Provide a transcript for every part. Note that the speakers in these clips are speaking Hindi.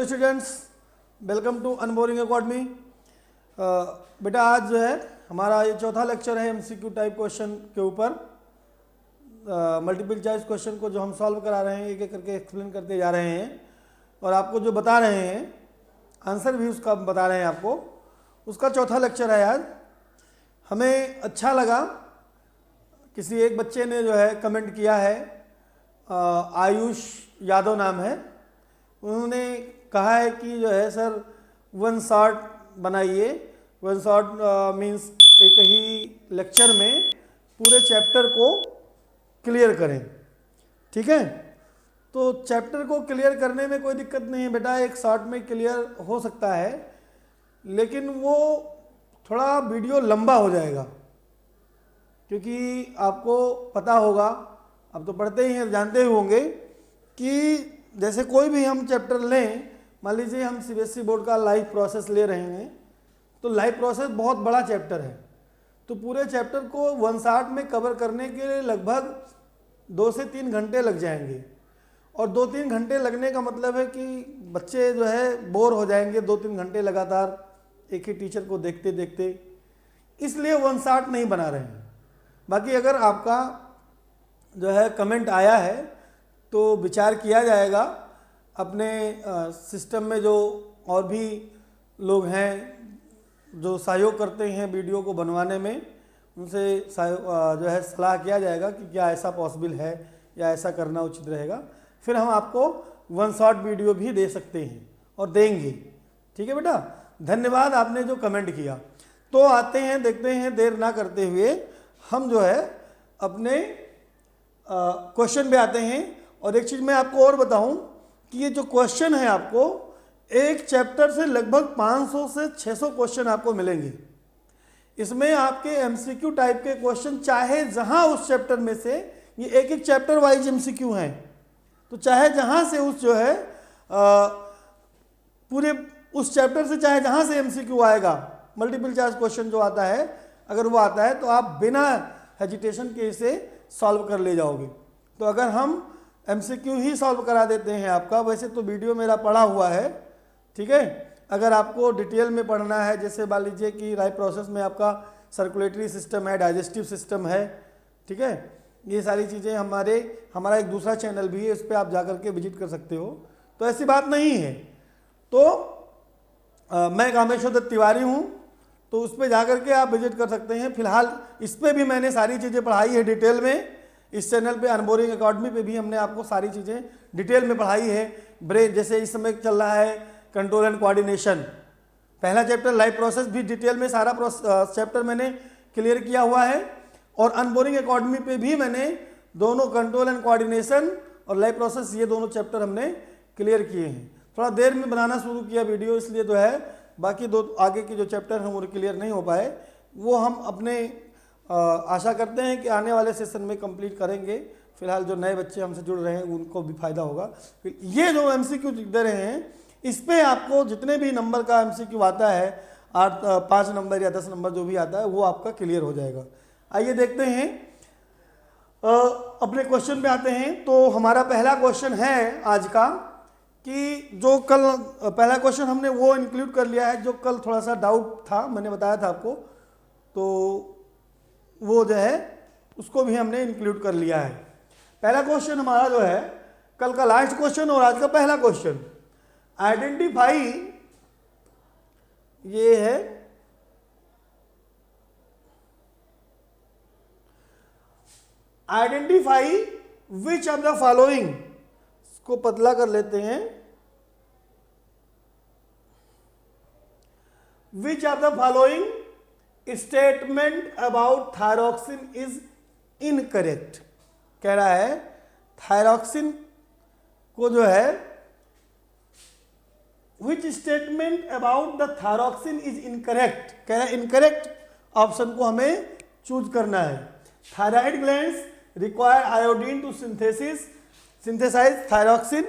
Students, welcome to unboring academy. बेटा आज जो है हमारा ये चौथा लेक्चर है एमसीक्यू टाइप क्वेश्चन के ऊपर। मल्टीपल चॉइस क्वेश्चन को जो हम सॉल्व करा रहे हैं, एक एक करके एक्सप्लेन करते जा रहे हैं और आपको जो बता रहे हैं आंसर भी उसका बता रहे हैं आपको। उसका चौथा लेक्चर है आज। हमें अच्छा लगा, किसी एक बच्चे ने जो है कमेंट किया है, आयुष यादव नाम है, उन्होंने कहा है कि जो है सर वन शॉट बनाइए। वन शॉट मीन्स एक ही लेक्चर में पूरे चैप्टर को क्लियर करें। ठीक है, तो चैप्टर को क्लियर करने में कोई दिक्कत नहीं है बेटा, एक शॉट में क्लियर हो सकता है, लेकिन वो थोड़ा वीडियो लंबा हो जाएगा। क्योंकि आपको पता होगा, आप तो पढ़ते ही हैं, जानते ही होंगे कि जैसे कोई भी हम चैप्टर लें, मान लीजिए हम सीबीएसई बोर्ड का लाइफ प्रोसेस ले रहे हैं, तो लाइफ प्रोसेस बहुत बड़ा चैप्टर है, तो पूरे चैप्टर को वन शॉट में कवर करने के लिए लगभग 2 से 3 घंटे लग जाएंगे। और 2-3 घंटे लगने का मतलब है कि बच्चे जो है बोर हो जाएंगे 2-3 घंटे लगातार एक ही टीचर को देखते देखते, इसलिए वन शॉट नहीं बना रहे हैं। बाकी अगर आपका जो है कमेंट आया है तो विचार किया जाएगा। अपने सिस्टम में जो और भी लोग हैं जो सहयोग करते हैं वीडियो को बनवाने में, उनसे जो है सलाह किया जाएगा कि क्या ऐसा पॉसिबल है या ऐसा करना उचित रहेगा। फिर हम आपको वन शॉट वीडियो भी दे सकते हैं और देंगे। ठीक है बेटा, धन्यवाद आपने जो कमेंट किया। तो आते हैं, देखते हैं, देर ना करते हुए हम जो है अपने क्वेश्चन पे आते हैं। और एक चीज़ मैं आपको और बताऊं कि ये जो क्वेश्चन है, आपको एक चैप्टर से लगभग 500 से 600 क्वेश्चन आपको मिलेंगे। इसमें आपके एमसीक्यू टाइप के क्वेश्चन चाहे जहां उस चैप्टर में से, ये एक एक चैप्टर वाइज एमसीक्यू हैं, तो चाहे जहां से उस जो है पूरे उस चैप्टर से चाहे जहां से एमसीक्यू आएगा, मल्टीपल चॉइस क्वेश्चन जो आता है, अगर वो आता है तो आप बिना हेजिटेशन के इसे सॉल्व कर ले जाओगे। तो अगर हम एमसीक्यू ही सॉल्व करा देते हैं आपका, वैसे तो वीडियो मेरा पढ़ा हुआ है, ठीक है। अगर आपको डिटेल में पढ़ना है, जैसे मान लीजिए कि लाइफ प्रोसेस में आपका सर्कुलेटरी सिस्टम है, डाइजेस्टिव सिस्टम है, ठीक है, ये सारी चीज़ें हमारा एक दूसरा चैनल भी है, इस पर आप जाकर के विजिट कर सकते हो। तो ऐसी बात नहीं है। तो मैं कामेश्वर दत्त तिवारी हूँ, तो उस पर जाकर के आप विजिट कर सकते हैं। फिलहाल इस पर भी मैंने सारी चीज़ें पढ़ाई है डिटेल में। इस चैनल पे अनबोरिंग अकेडमी पे भी हमने आपको सारी चीज़ें डिटेल में पढ़ाई है। ब्रेन, जैसे इस समय चल रहा है कंट्रोल एंड कोऑर्डिनेशन, पहला चैप्टर लाइफ प्रोसेस भी डिटेल में सारा चैप्टर मैंने क्लियर किया हुआ है। और अनबोरिंग अकेडमी पे भी मैंने दोनों कंट्रोल एंड कोऑर्डिनेशन और लाइफ प्रोसेस, ये दोनों चैप्टर हमने क्लियर किए हैं। थोड़ा देर में बनाना शुरू किया वीडियो, इसलिए जो है बाकी दो आगे के जो चैप्टर हैं वो क्लियर नहीं हो पाए, वो हम अपने आशा करते हैं कि आने वाले सेशन में कंप्लीट करेंगे। फिलहाल जो नए बच्चे हमसे जुड़ रहे हैं उनको भी फायदा होगा। ये जो एमसीक्यू दे रहे हैं, इस पे आपको जितने भी नंबर का एमसीक्यू आता है, 5 नंबर या 10 नंबर जो भी आता है, वो आपका क्लियर हो जाएगा। आइए देखते हैं, अपने क्वेश्चन पे आते हैं। तो हमारा पहला क्वेश्चन है आज का कि जो कल पहला क्वेश्चन हमने वो इंक्लूड कर लिया है, जो कल थोड़ा सा डाउट था, मैंने बताया था आपको, तो वो जो है उसको भी हमने इंक्लूड कर लिया है। पहला क्वेश्चन हमारा जो है कल का लास्ट क्वेश्चन और आज का पहला क्वेश्चन, आइडेंटिफाई, ये है identify which of the following, इसको पतला कर लेते हैं, which of the following statement about thyroxine is incorrect. कह रहा है थायरॉक्सिन को जो है, which statement about the thyroxine is incorrect, कह रहा है इनकरेक्ट ऑप्शन को हमें चूज करना है। Thyroid glands require iodine to synthesize thyroxine,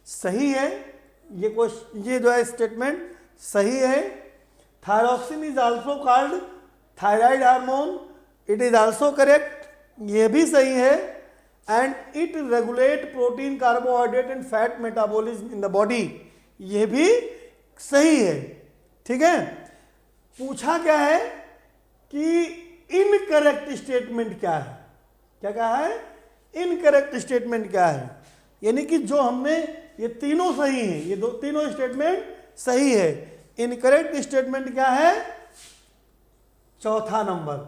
सही है, ये जो है स्टेटमेंट सही है। Thyroxine is also called thyroid hormone, it is also correct, ये भी सही है। And it regulate protein, carbohydrate and fat metabolism in the body, ये भी सही है। ठीक है, पूछा क्या है कि इनकरेक्ट स्टेटमेंट क्या है, क्या कहा है, इनकरेक्ट स्टेटमेंट क्या है, यानी कि जो हमने ये तीनों सही हैं, ये दो तीनों स्टेटमेंट सही है, इनकरेक्ट स्टेटमेंट क्या है, चौथा number,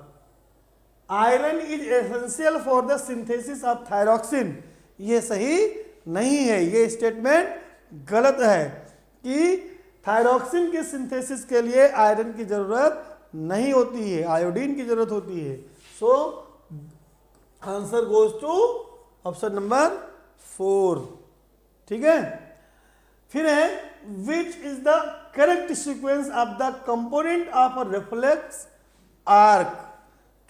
iron is essential for the synthesis of thyroxine, ये सही नहीं है, ये स्टेटमेंट गलत है कि थायरॉक्सिन के सिंथेसिस के लिए आयरन की जरूरत नहीं होती है, आयोडीन की जरूरत होती है। So answer goes to option number 4। ठीक है, फिर है which is the correct sequence of the component of a reflex arc,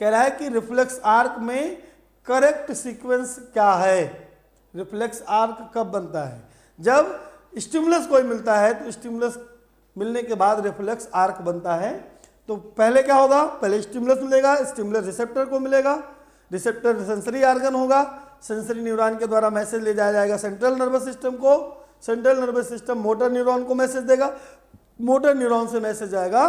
कह रहा है कि रिफ्लेक्स आर्क में करेक्ट सीक्वेंस क्या है, रिफ्लेक्स आर्क कब बनता है, जब स्टिमुलस कोई मिलता है तो स्टिमुलस मिलने के बाद रिफ्लेक्स आर्क बनता है। तो पहले क्या होगा, पहले स्टिमुलस मिलेगा, स्टिमुलस रिसेप्टर को मिलेगा, रिसेप्टर सेंसरी आर्गन होगा, सेंसरी न्यूरॉन के द्वारा मैसेज ले जाया जाएगा सेंट्रल नर्वस सिस्टम को, central nervous system motor neuron को मैसेज देगा, मोटर न्यूरॉन से मैसेज आएगा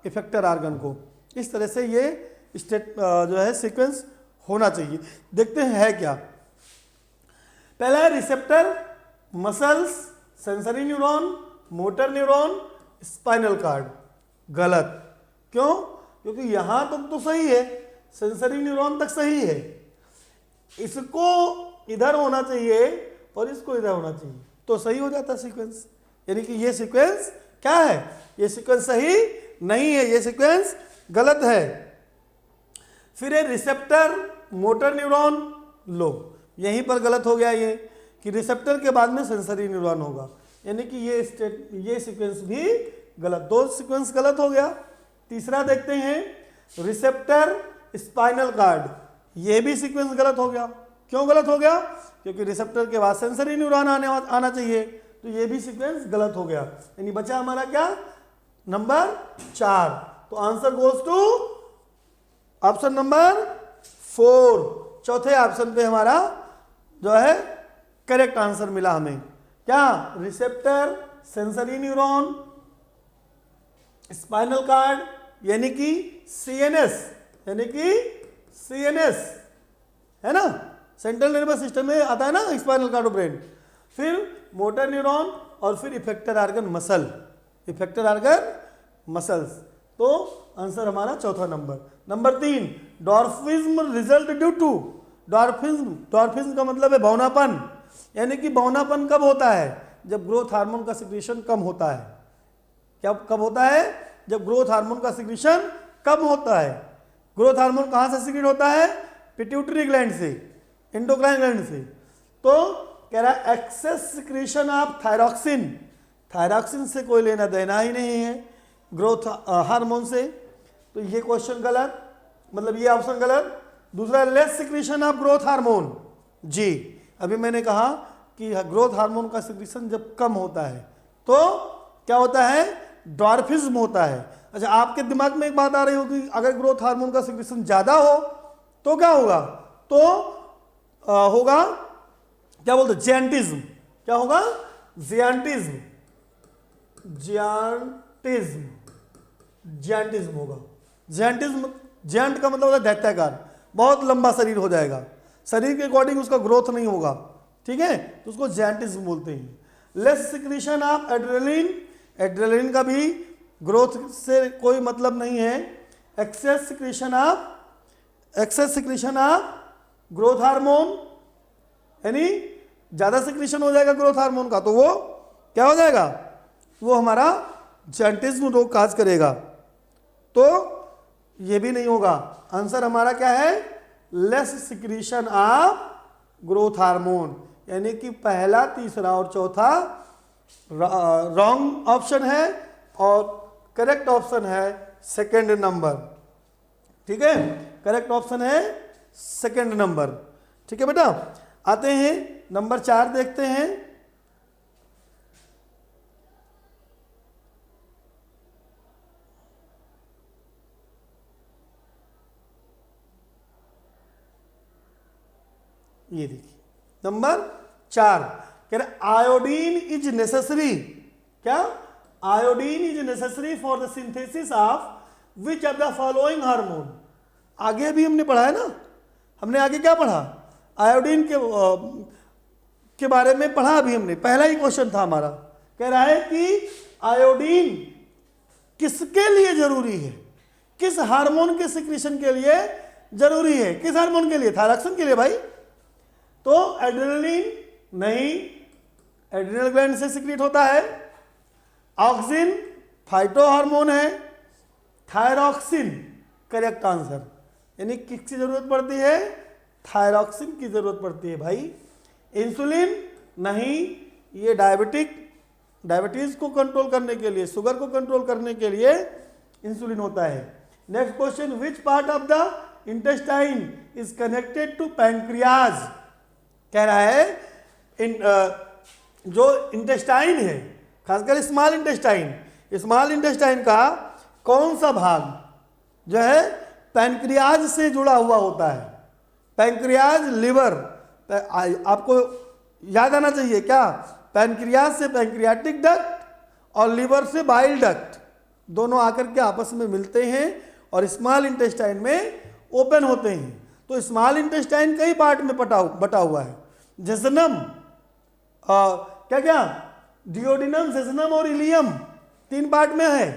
इफेक्टर आर्गन को। इस तरह से ये स्टेट जो है सीक्वेंस होना चाहिए। देखते हैं है क्या, पहला है receptor, muscles, sensory neuron, motor neuron, spinal cord, गलत। क्यों, क्योंकि यहां तक तो सही है, सेंसरी न्यूरॉन तक सही है, इसको इधर होना चाहिए और इसको इधर होना चाहिए तो सही हो जाता सीक्वेंस, यानी कि ये सीक्वेंस क्या है, ये सीक्वेंस सही नहीं है, ये सीक्वेंस गलत है। फिर है रिसेप्टर, मोटर न्यूरॉन, लो यहीं पर गलत हो गया ये कि रिसेप्टर के बाद में सेंसरी न्यूरॉन होगा, यानी कि ये सीक्वेंस भी गलत, दो सीक्वेंस गलत हो गया। तीसरा देखते हैं रिसेप्टर, स्पाइनल कार्ड, ये भी सीक्वेंस गलत हो गया। क्यों गलत हो गया, क्योंकि रिसेप्टर के बाद सेंसरी न्यूरॉन आना चाहिए, तो ये भी सीक्वेंस गलत हो गया, यानी बचा हमारा क्या, नंबर 4। तो answer goes to option number 4, चौथे ऑप्शन पे हमारा जो है करेक्ट आंसर मिला हमें, क्या, receptor, sensory neuron, spinal cord, यानी कि सीएनएस, यानी कि सीएनएस है ना, सेंट्रल नर्वस सिस्टम में आता है ना स्पाइनल कार्ड ऑफ ब्रेन, फिर मोटर न्यूरॉन और फिर effector organ muscle, effector organ muscles. तो आंसर हमारा चौथा number. Number 3, dwarfism result due to, dwarfism का मतलब है बौनापन, यानी कि बौनापन कब होता है, जब ग्रोथ हार्मोन का सिक्रीशन कम होता है। क्या कब होता है, जब ग्रोथ हार्मोन का सिक्रीशन कम होता है। ग्रोथ हार्मोन कहाँ से सिक्रीट होता है, पिट्यूटरी ग्लैंड से, एंडोक्राइन ग्लैंड से। तो कह रहा है excess secretion of thyroxine, thyroxine से कोई लेना देना ही नहीं है ग्रोथ हार्मोन से, तो ये क्वेश्चन गलत, मतलब ये ऑप्शन गलत। दूसरा less secretion of growth hormone, जी अभी मैंने कहा कि ग्रोथ हार्मोन का सिक्रीशन जब कम होता है तो क्या होता है, डॉर्फिज्म होता है। अच्छा, आपके दिमाग में एक बात आ रही होगी, अगर ग्रोथ हार्मोन का सिक्रीशन ज्यादा हो तो क्या होगा, तो होगा क्या बोलते, जियांटिज्म, क्या होगा, जियांटिज्म, जियांटिज्म, जियांटिज्म होगा। जियांटिज्म, जियांट का मतलब होता है दैत्याकार, बहुत लंबा शरीर हो जाएगा, शरीर के अकॉर्डिंग उसका ग्रोथ नहीं होगा, ठीक है, तो उसको जियांटिज्म बोलते हैं। Less secretion of adrenaline, adrenaline का भी ग्रोथ से कोई मतलब नहीं है। Excess secretion of growth hormone, यानी ज्यादा सिक्रीशन हो जाएगा ग्रोथ हार्मोन का तो वो क्या हो जाएगा, वो हमारा जियांटिज्म रोग काज करेगा, तो ये भी नहीं होगा। आंसर हमारा क्या है, less secretion of growth hormone, यानी कि पहला, तीसरा और चौथा रॉन्ग ऑप्शन है और करेक्ट ऑप्शन है सेकंड नंबर, ठीक है, करेक्ट ऑप्शन है सेकंड नंबर, ठीक है बेटा। आते हैं नंबर 4 देखते हैं। ये देखिए नंबर 4 कह रहे आयोडीन इज नेसेसरी, क्या? Iodine is necessary for the synthesis of which of the following hormone. आगे भी हमने पढ़ा है ना, हमने आगे क्या पढ़ा? आयोडीन के बारे में पढ़ा अभी हमने, पहला ही क्वेश्चन था हमारा, कह रहा है कि आयोडीन किसके लिए जरूरी है, किस हार्मोन के सिक्रीशन के लिए जरूरी है, किस हार्मोन के लिए? थायरॉक्सिन के लिए भाई। तो एड्रेनलिन नहीं, एड्रिनल ग्लैंड से सिक्रीट होता है। ऑक्सिन फाइटो हार्मोन है। थायरॉक्सिन करेक्ट आंसर, यानी किसकी जरूरत पड़ती है? थायरॉक्सिन की जरूरत पड़ती है भाई। इंसुलिन नहीं, ये डायबिटीज को कंट्रोल करने के लिए, शुगर को कंट्रोल करने के लिए इंसुलिन होता है। Next question, which part of the intestine is connected to pancreas. कह रहा है जो इंटेस्टाइन है, खासकर स्मॉल इंटेस्टाइन का कौन सा भाग जो है पैंक्रियाज से जुड़ा हुआ होता है? पैंक्रियाज, लिवर, आपको याद आना चाहिए क्या? पैंक्रियाज से पैंक्रियाटिक डक्ट और लिवर से बाइल डक्ट, दोनों आकर के आपस में मिलते हैं और स्मॉल इंटेस्टाइन में ओपन होते हैं। तो स्मॉल इंटेस्टाइन कई पार्ट में बटा हुआ है। जेजनम, क्या डिओडिनम, जेजनम और इलियम 3 पार्ट में है।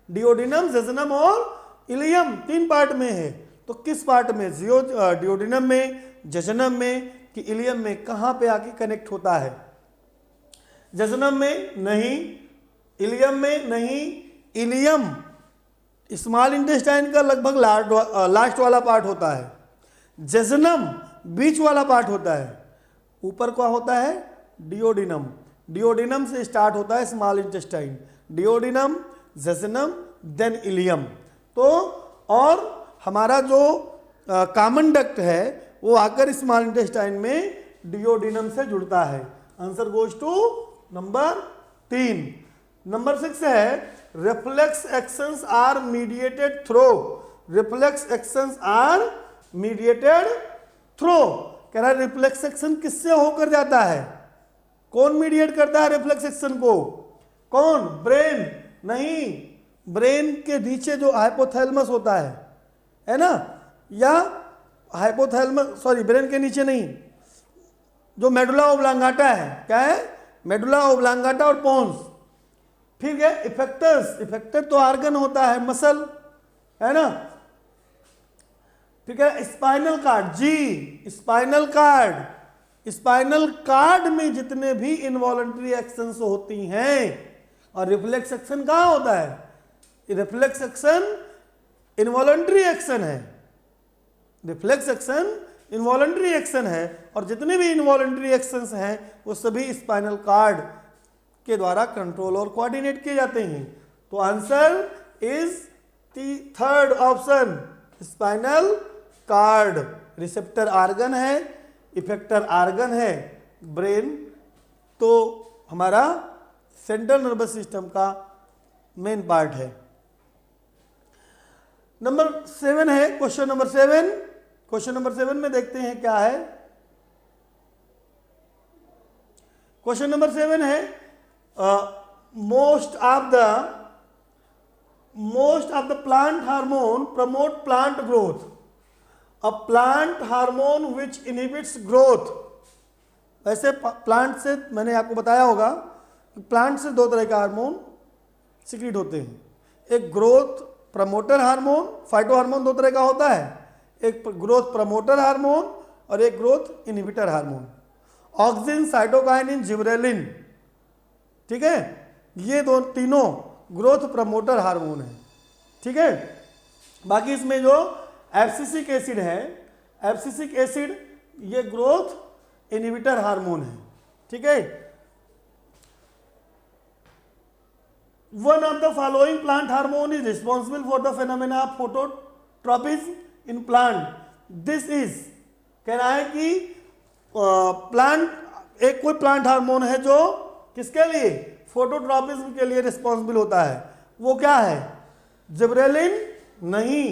डिओडिनम, जेजनम और इलियम 3 पार्ट में है। तो किस पार्ट में? डिओडिनम में, जेजनम में कि इलियम में? कहाँ पे आके कनेक्ट होता है? जेजनम में नहीं, इलियम में नहीं। इलियम स्मॉल इंटेस्टाइन का लगभग लास्ट वाला पार्ट होता है। जेजनम बीच वाला पार्ट होता है। ऊपर क्या होता है? डिओडिनम। डिओडिनम से स्टार्ट होता है small intestine. Duodenum, jejunum, then ileum. तो और हमारा जो कॉमन डक्ट है वो आकर स्मॉल इंटेस्टाइन में डिओडिनम से जुड़ता है। Answer goes to number 3। Number 6 है reflex actions are mediated through. Reflex actions are mediated through. कह रहा है रिफ्लेक्स एक्शन किससे होकर जाता है? कौन मीडिएट करता है रिफ्लेक्स एक्शन को? कौन? ब्रेन नहीं, ब्रेन के नीचे जो हाइपोथैलेमस होता है ना, या हाइपोथैलेमस, सॉरी ब्रेन के नीचे नहीं, जो मेडुला ओब्लांगाटा है। क्या है? मेडुला ओब्लांगाटा और पोन्स। फिर क्या? इफेक्टर्स। इफेक्टर तो आर्गन होता है, मसल है ना। फिर क्या? Spinal cord. जी, स्पाइनल कार्ड। स्पाइनल कार्ड में जितने भी इनवॉलंटरी एक्शंस होती हैं, और रिफ्लेक्स एक्शन कहाँ होता है? रिफ्लेक्स एक्शन इनवॉलंटरी एक्शन है। रिफ्लेक्स एक्शन इनवॉलंटरी एक्शन है, और जितने भी इनवॉलंटरी एक्शंस हैं वो सभी स्पाइनल कार्ड के द्वारा कंट्रोल और कोऑर्डिनेट किए जाते हैं। तो answer is third option, spinal cord. Receptor organ है, इफेक्टर आर्गन है, ब्रेन तो हमारा सेंट्रल नर्वस सिस्टम का मेन पार्ट है। नंबर 7 है, क्वेश्चन नंबर 7। क्वेश्चन नंबर 7 में देखते हैं क्या है। क्वेश्चन नंबर 7 है most of the plant hormone promote plant growth. A plant hormone which inhibits growth. वैसे प्लांट से मैंने आपको बताया होगा कि प्लांट से 2 तरह के हार्मोन सिक्रीट होते हैं। एक growth promoter hormone, phyto hormone 2 तरह का होता है, एक ग्रोथ प्रमोटर हार्मोन और एक growth inhibitor hormone. Auxin, cytokinin, gibberellin, ठीक है, ये तीनों ग्रोथ प्रमोटर हार्मोन है। ठीक है, बाकी इसमें जो एब्सिसिक एसिड है, एब्सिसिक एसिड ये ग्रोथ इनहिबिटर हार्मोन है। ठीक है, one of the following plant hormone is responsible for the phenomena of phototropism in plant. This is, कह रहा है कि प्लांट, एक कोई प्लांट हार्मोन है जो किसके लिए? फोटोट्रॉपिज्म के लिए रिस्पॉन्सिबल होता है। वो क्या है? जिब्रेलिन नहीं,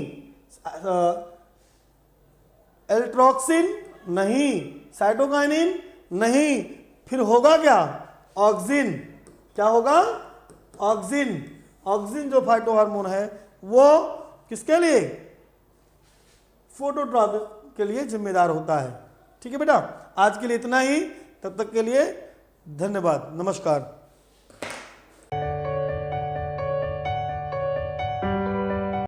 एल्ट्रोक्सिन नहीं, साइटोकाइनिन नहीं, फिर होगा क्या? ऑक्सिन। क्या होगा? ऑक्सिन, ऑक्सिन जो फाइटो हार्मोन है वो किसके लिए, फोटोट्रॉपिक के लिए जिम्मेदार होता है। ठीक है बेटा, आज के लिए इतना ही, तब तक के लिए धन्यवाद, नमस्कार।